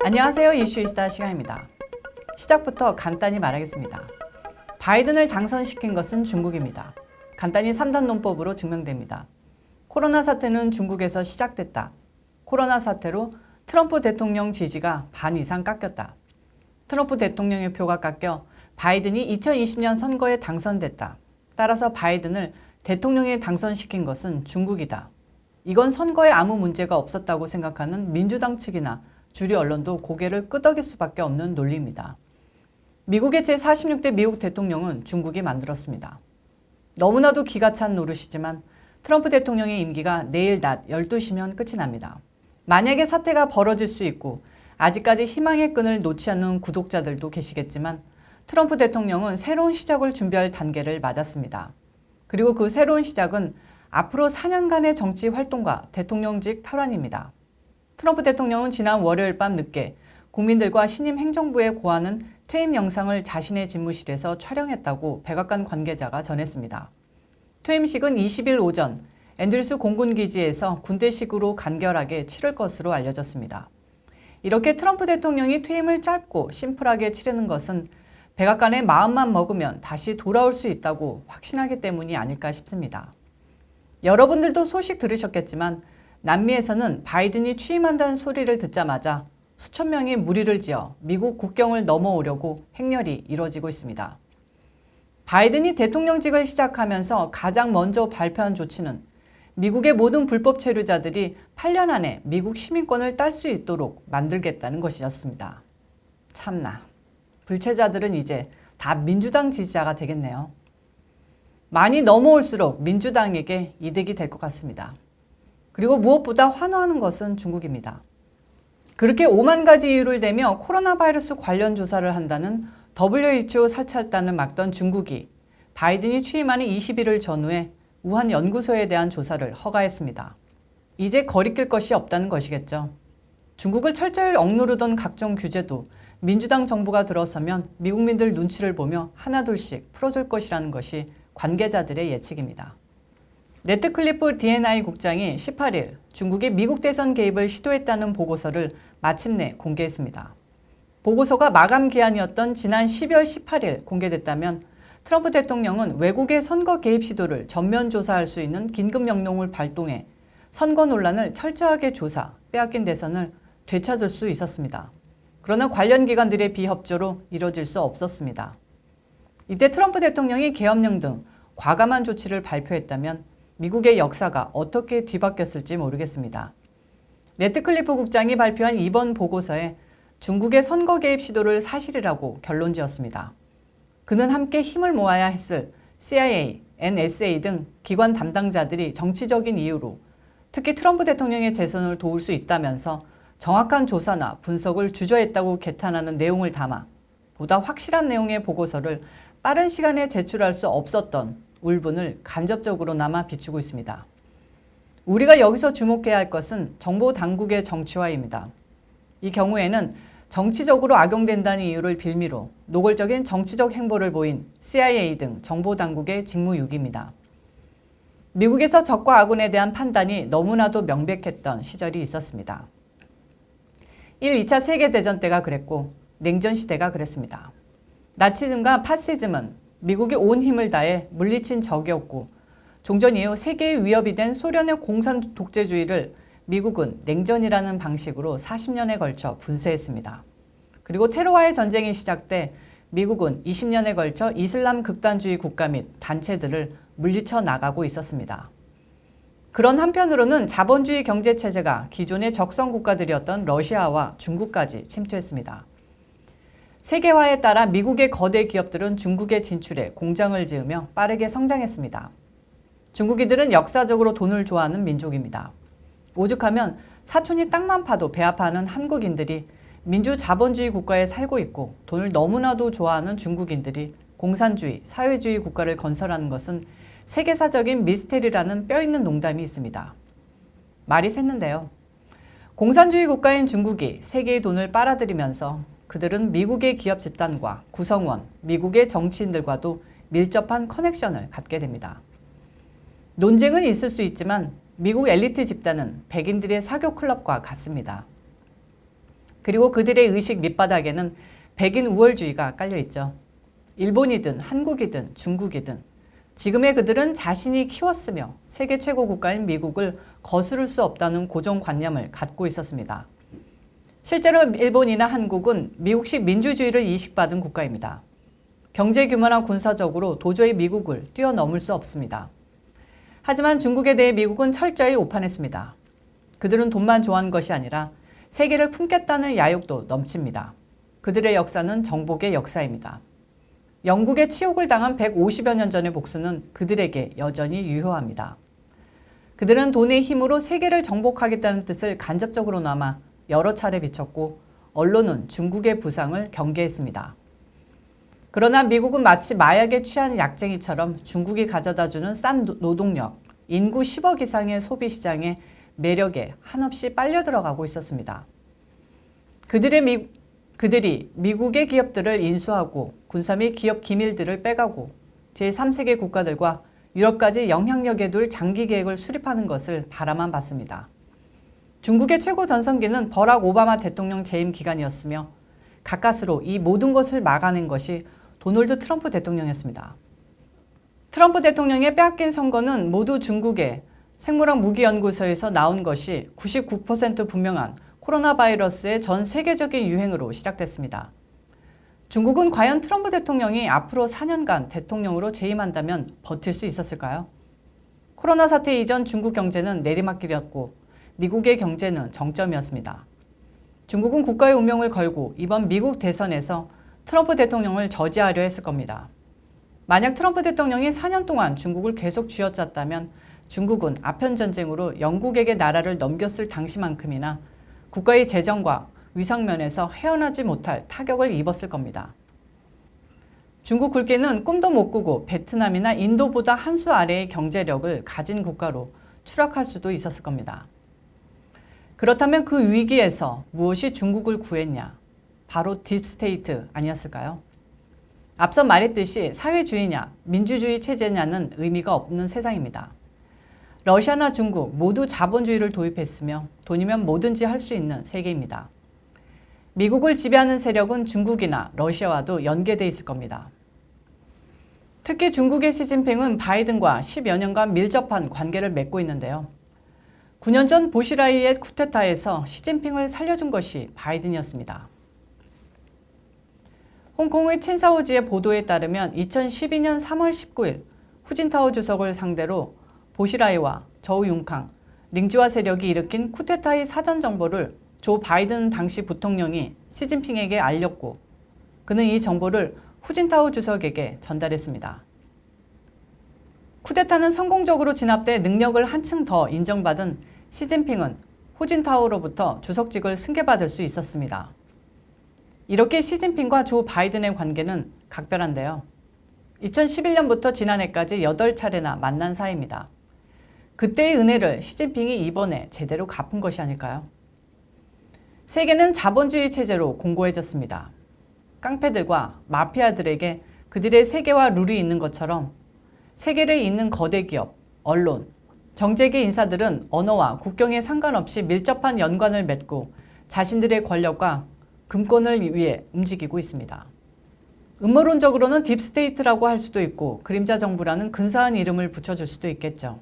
안녕하세요. 이슈이스타 시간입니다. 시작부터 간단히 말하겠습니다. 바이든을 당선시킨 것은 중국입니다. 간단히 3단 논법으로 증명됩니다. 코로나 사태는 중국에서 시작됐다. 코로나 사태로 트럼프 대통령 지지가 반 이상 깎였다. 트럼프 대통령의 표가 깎여 바이든이 2020년 선거에 당선됐다. 따라서 바이든을 대통령에 당선시킨 것은 중국이다. 이건 선거에 아무 문제가 없었다고 생각하는 민주당 측이나 주류 언론도 고개를 끄덕일 수밖에 없는 논리입니다. 미국의 제46대 미국 대통령은 중국이 만들었습니다. 너무나도 기가 찬 노릇이지만 트럼프 대통령의 임기가 내일 낮 12시면 끝이 납니다. 만약에 사태가 벌어질 수 있고 아직까지 희망의 끈을 놓지 않는 구독자들도 계시겠지만 트럼프 대통령은 새로운 시작을 준비할 단계를 맞았습니다. 그리고 그 새로운 시작은 앞으로 4년간의 정치 활동과 대통령직 탈환입니다. 트럼프 대통령은 지난 월요일 밤 늦게 국민들과 신임 행정부에 고하는 퇴임 영상을 자신의 집무실에서 촬영했다고 백악관 관계자가 전했습니다. 퇴임식은 20일 오전 앤드루스 공군기지에서 군대식으로 간결하게 치를 것으로 알려졌습니다. 이렇게 트럼프 대통령이 퇴임을 짧고 심플하게 치르는 것은 백악관의 마음만 먹으면 다시 돌아올 수 있다고 확신하기 때문이 아닐까 싶습니다. 여러분들도 소식 들으셨겠지만 남미에서는 바이든이 취임한다는 소리를 듣자마자 수천 명이 무리를 지어 미국 국경을 넘어오려고 행렬이 이뤄지고 있습니다. 바이든이 대통령직을 시작하면서 가장 먼저 발표한 조치는 미국의 모든 불법 체류자들이 8년 안에 미국 시민권을 딸 수 있도록 만들겠다는 것이었습니다. 참나, 불체자들은 이제 다 민주당 지지자가 되겠네요. 많이 넘어올수록 민주당에게 이득이 될 것 같습니다. 그리고 무엇보다 환호하는 것은 중국입니다. 그렇게 5만 가지 이유를 대며 코로나 바이러스 관련 조사를 한다는 WHO 사찰단을 막던 중국이 바이든이 취임하는 20일을 전후해 우한 연구소에 대한 조사를 허가했습니다. 이제 거리낄 것이 없다는 것이겠죠. 중국을 철저히 억누르던 각종 규제도 민주당 정부가 들어서면 미국민들 눈치를 보며 하나둘씩 풀어줄 것이라는 것이 관계자들의 예측입니다. 레트클리프 D&I 국장이 18일 중국이 미국 대선 개입을 시도했다는 보고서를 마침내 공개했습니다. 보고서가 마감 기한이었던 지난 12월 18일 공개됐다면 트럼프 대통령은 외국의 선거 개입 시도를 전면 조사할 수 있는 긴급 명령을 발동해 선거 논란을 철저하게 조사, 빼앗긴 대선을 되찾을 수 있었습니다. 그러나 관련 기관들의 비협조로 이뤄질 수 없었습니다. 이때 트럼프 대통령이 계엄령 등 과감한 조치를 발표했다면 미국의 역사가 어떻게 뒤바뀌었을지 모르겠습니다. 레트클리프 국장이 발표한 이번 보고서에 중국의 선거 개입 시도를 사실이라고 결론지었습니다. 그는 함께 힘을 모아야 했을 CIA, NSA 등 기관 담당자들이 정치적인 이유로 특히 트럼프 대통령의 재선을 도울 수 있다면서 정확한 조사나 분석을 주저했다고 개탄하는 내용을 담아 보다 확실한 내용의 보고서를 빠른 시간에 제출할 수 없었던 울분을 간접적으로나마 비추고 있습니다. 우리가 여기서 주목해야 할 것은 정보 당국의 정치화입니다. 이 경우에는 정치적으로 악용된다는 이유를 빌미로 노골적인 정치적 행보를 보인 CIA 등 정보 당국의 직무유기입니다. 미국에서 적과 아군에 대한 판단이 너무나도 명백했던 시절이 있었습니다. 1, 2차 세계대전 때가 그랬고 냉전 시대가 그랬습니다. 나치즘과 파시즘은 미국이 온 힘을 다해 물리친 적이었고 종전 이후 세계의 위협이 된 소련의 공산 독재주의를 미국은 냉전이라는 방식으로 40년에 걸쳐 분쇄했습니다. 그리고 테러와의 전쟁이 시작돼 미국은 20년에 걸쳐 이슬람 극단주의 국가 및 단체들을 물리쳐 나가고 있었습니다. 그런 한편으로는 자본주의 경제체제가 기존의 적성 국가들이었던 러시아와 중국까지 침투했습니다. 세계화에 따라 미국의 거대 기업들은 중국에 진출해 공장을 지으며 빠르게 성장했습니다. 중국인들은 역사적으로 돈을 좋아하는 민족입니다. 오죽하면 사촌이 땅만 파도 배 아파하는 한국인들이 민주자본주의 국가에 살고 있고 돈을 너무나도 좋아하는 중국인들이 공산주의, 사회주의 국가를 건설하는 것은 세계사적인 미스테리라는 뼈있는 농담이 있습니다. 말이 샜는데요. 공산주의 국가인 중국이 세계의 돈을 빨아들이면서 그들은 미국의 기업 집단과 구성원, 미국의 정치인들과도 밀접한 커넥션을 갖게 됩니다. 논쟁은 있을 수 있지만 미국 엘리트 집단은 백인들의 사교 클럽과 같습니다. 그리고 그들의 의식 밑바닥에는 백인 우월주의가 깔려있죠. 일본이든 한국이든 중국이든 지금의 그들은 자신이 키웠으며 세계 최고 국가인 미국을 거스를 수 없다는 고정관념을 갖고 있었습니다. 실제로 일본이나 한국은 미국식 민주주의를 이식받은 국가입니다. 경제 규모나 군사적으로 도저히 미국을 뛰어넘을 수 없습니다. 하지만 중국에 대해 미국은 철저히 오판했습니다. 그들은 돈만 좋아하는 것이 아니라 세계를 품겠다는 야욕도 넘칩니다. 그들의 역사는 정복의 역사입니다. 영국의 치욕을 당한 150여 년 전의 복수는 그들에게 여전히 유효합니다. 그들은 돈의 힘으로 세계를 정복하겠다는 뜻을 간접적으로나마 여러 차례 비췄고 언론은 중국의 부상을 경계했습니다. 그러나 미국은 마치 마약에 취한 약쟁이처럼 중국이 가져다주는 싼 노동력, 인구 10억 이상의 소비 시장에 매력에 한없이 빨려 들어가고 있었습니다. 그들이 미국의 기업들을 인수하고 군사 및 기업 기밀들을 빼가고 제3세계 국가들과 유럽까지 영향력에 둘 장기 계획을 수립하는 것을 바라만 봤습니다. 중국의 최고 전성기는 버락 오바마 대통령 재임 기간이었으며 가까스로 이 모든 것을 막아낸 것이 도널드 트럼프 대통령이었습니다. 트럼프 대통령의 빼앗긴 선거는 모두 중국의 생물학 무기연구소에서 나온 것이 99% 분명한 코로나 바이러스의 전 세계적인 유행으로 시작됐습니다. 중국은 과연 트럼프 대통령이 앞으로 4년간 대통령으로 재임한다면 버틸 수 있었을까요? 코로나 사태 이전 중국 경제는 내리막길이었고 미국의 경제는 정점이었습니다. 중국은 국가의 운명을 걸고 이번 미국 대선에서 트럼프 대통령을 저지하려 했을 겁니다. 만약 트럼프 대통령이 4년 동안 중국을 계속 쥐어짰다면 중국은 아편전쟁으로 영국에게 나라를 넘겼을 당시만큼이나 국가의 재정과 위상면에서 헤어나지 못할 타격을 입었을 겁니다. 중국 굵기는 꿈도 못 꾸고 베트남이나 인도보다 한 수 아래의 경제력을 가진 국가로 추락할 수도 있었을 겁니다. 그렇다면 그 위기에서 무엇이 중국을 구했냐? 바로 딥스테이트 아니었을까요? 앞서 말했듯이 사회주의냐, 민주주의 체제냐는 의미가 없는 세상입니다. 러시아나 중국 모두 자본주의를 도입했으며 돈이면 뭐든지 할 수 있는 세계입니다. 미국을 지배하는 세력은 중국이나 러시아와도 연계돼 있을 겁니다. 특히 중국의 시진핑은 바이든과 10여 년간 밀접한 관계를 맺고 있는데요. 9년 전 보시라이의 쿠데타에서 시진핑을 살려준 것이 바이든이었습니다. 홍콩의 첸사오지의 보도에 따르면 2012년 3월 19일 후진타오 주석을 상대로 보시라이와 저우융캉, 링지와 세력이 일으킨 쿠데타의 사전 정보를 조 바이든 당시 부통령이 시진핑에게 알렸고 그는 이 정보를 후진타오 주석에게 전달했습니다. 쿠데타는 성공적으로 진압돼 능력을 한층 더 인정받은 시진핑은 후진타오로부터 주석직을 승계받을 수 있었습니다. 이렇게 시진핑과 조 바이든의 관계는 각별한데요. 2011년부터 지난해까지 8차례나 만난 사이입니다. 그때의 은혜를 시진핑이 이번에 제대로 갚은 것이 아닐까요? 세계는 자본주의 체제로 공고해졌습니다. 깡패들과 마피아들에게 그들의 세계와 룰이 있는 것처럼 세계를 잇는 거대 기업, 언론, 정재계 인사들은 언어와 국경에 상관없이 밀접한 연관을 맺고 자신들의 권력과 금권을 위해 움직이고 있습니다. 음모론적으로는 딥스테이트라고 할 수도 있고 그림자 정부라는 근사한 이름을 붙여줄 수도 있겠죠.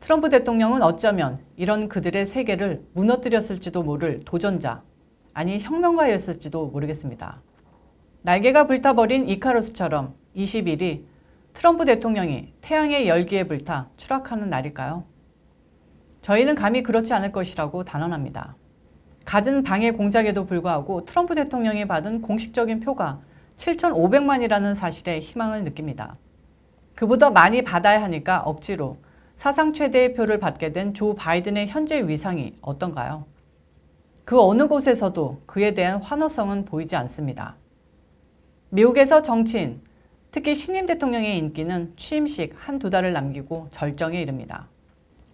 트럼프 대통령은 어쩌면 이런 그들의 세계를 무너뜨렸을지도 모를 도전자, 아니 혁명가였을지도 모르겠습니다. 날개가 불타버린 이카루스처럼 20일이 트럼프 대통령이 태양의 열기에 불타 추락하는 날일까요? 저희는 감히 그렇지 않을 것이라고 단언합니다. 갖은 방해 공작에도 불구하고 트럼프 대통령이 받은 공식적인 표가 7,500만이라는 사실에 희망을 느낍니다. 그보다 많이 받아야 하니까 억지로 사상 최대의 표를 받게 된 조 바이든의 현재 위상이 어떤가요? 그 어느 곳에서도 그에 대한 환호성은 보이지 않습니다. 미국에서 정치인, 특히 신임 대통령의 인기는 취임식 한두 달을 남기고 절정에 이릅니다.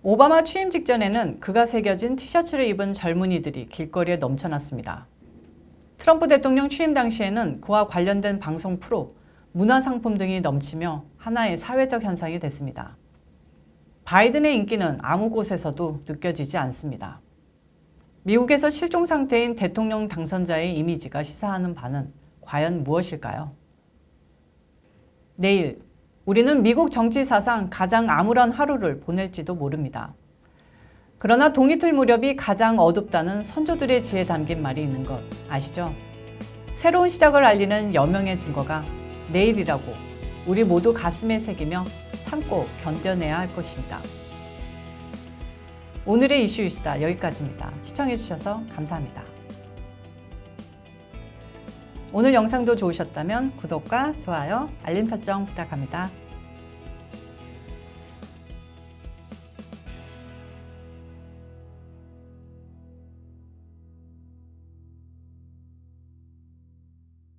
오바마 취임 직전에는 그가 새겨진 티셔츠를 입은 젊은이들이 길거리에 넘쳐났습니다. 트럼프 대통령 취임 당시에는 그와 관련된 방송 프로, 문화상품 등이 넘치며 하나의 사회적 현상이 됐습니다. 바이든의 인기는 아무 곳에서도 느껴지지 않습니다. 미국에서 실종 상태인 대통령 당선자의 이미지가 시사하는 바는 과연 무엇일까요? 내일, 우리는 미국 정치 사상 가장 암울한 하루를 보낼지도 모릅니다. 그러나 동이틀 무렵이 가장 어둡다는 선조들의 지혜에 담긴 말이 있는 것 아시죠? 새로운 시작을 알리는 여명의 증거가 내일이라고 우리 모두 가슴에 새기며 참고 견뎌내야 할 것입니다. 오늘의 이슈 이슈다 여기까지입니다. 시청해주셔서 감사합니다. 오늘 영상도 좋으셨다면 구독과 좋아요, 알림 설정 부탁합니다.